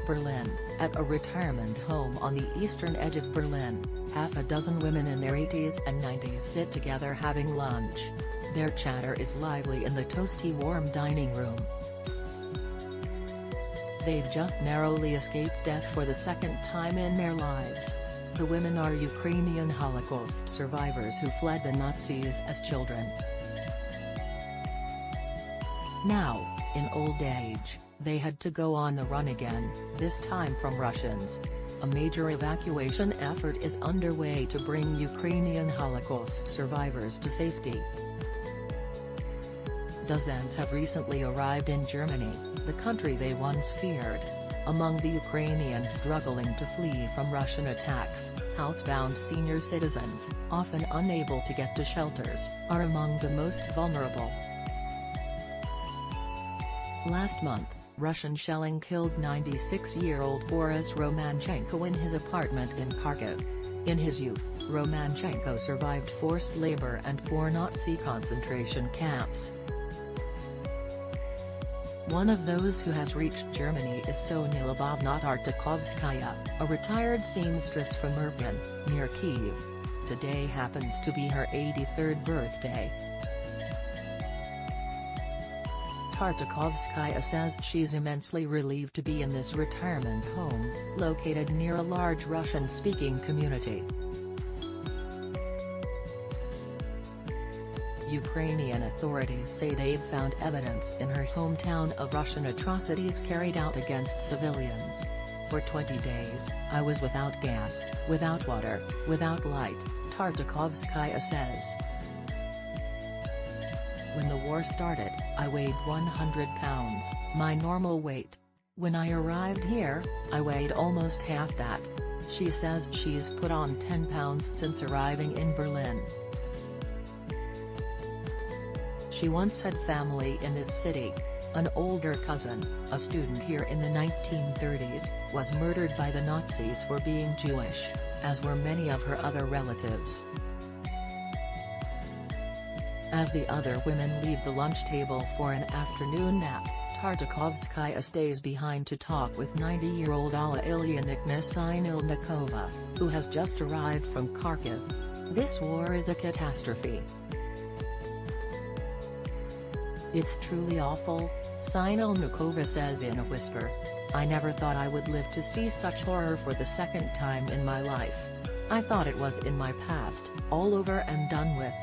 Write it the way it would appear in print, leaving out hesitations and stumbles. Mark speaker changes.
Speaker 1: Berlin, at a retirement home on the eastern edge of Berlin, half a dozen women in their 80s and 90s sit together having lunch. Their chatter is lively in the toasty-warm dining room. They've just narrowly escaped death for the second time in their lives. The women are Ukrainian Holocaust survivors who fled the Nazis as children. Now, in old age, they had to go on the run again, this time from Russians. A major evacuation effort is underway to bring Ukrainian Holocaust survivors to safety. Dozens have recently arrived in Germany, the country they once feared. Among the Ukrainians struggling to flee from Russian attacks, housebound senior citizens, often unable to get to shelters, are among the most vulnerable. Last month, Russian shelling killed 96-year-old Boris Romanchenko in his apartment in Kharkiv. In his youth, Romanchenko survived forced labor and 4 Nazi concentration camps. One of those who has reached Germany is Sonya Leibovna Tartakovskaya, a retired seamstress from Irpin, near Kyiv. Today happens to be her 83rd birthday. Tartakovskaya says she's immensely relieved to be in this retirement home, located near a large Russian-speaking community. Ukrainian authorities say they've found evidence in her hometown of Russian atrocities carried out against civilians. For 20 days, I was without gas, without water, without light, Tartakovskaya says. When the war started, I weighed 100 pounds, my normal weight. When I arrived here, I weighed almost half that. She says she's put on 10 pounds since arriving in Berlin. She once had family in this city. An older cousin, a student here in the 1930s, was murdered by the Nazis for being Jewish, as were many of her other relatives. As the other women leave the lunch table for an afternoon nap, Tartakovskaya stays behind to talk with 90-year-old Alla Ilyinichna Sinelnikova, who has just arrived from Kharkiv. This war is a catastrophe. It's truly awful, Sinelnikova says in a whisper. I never thought I would live to see such horror for the second time in my life. I thought it was in my past, all over and done with.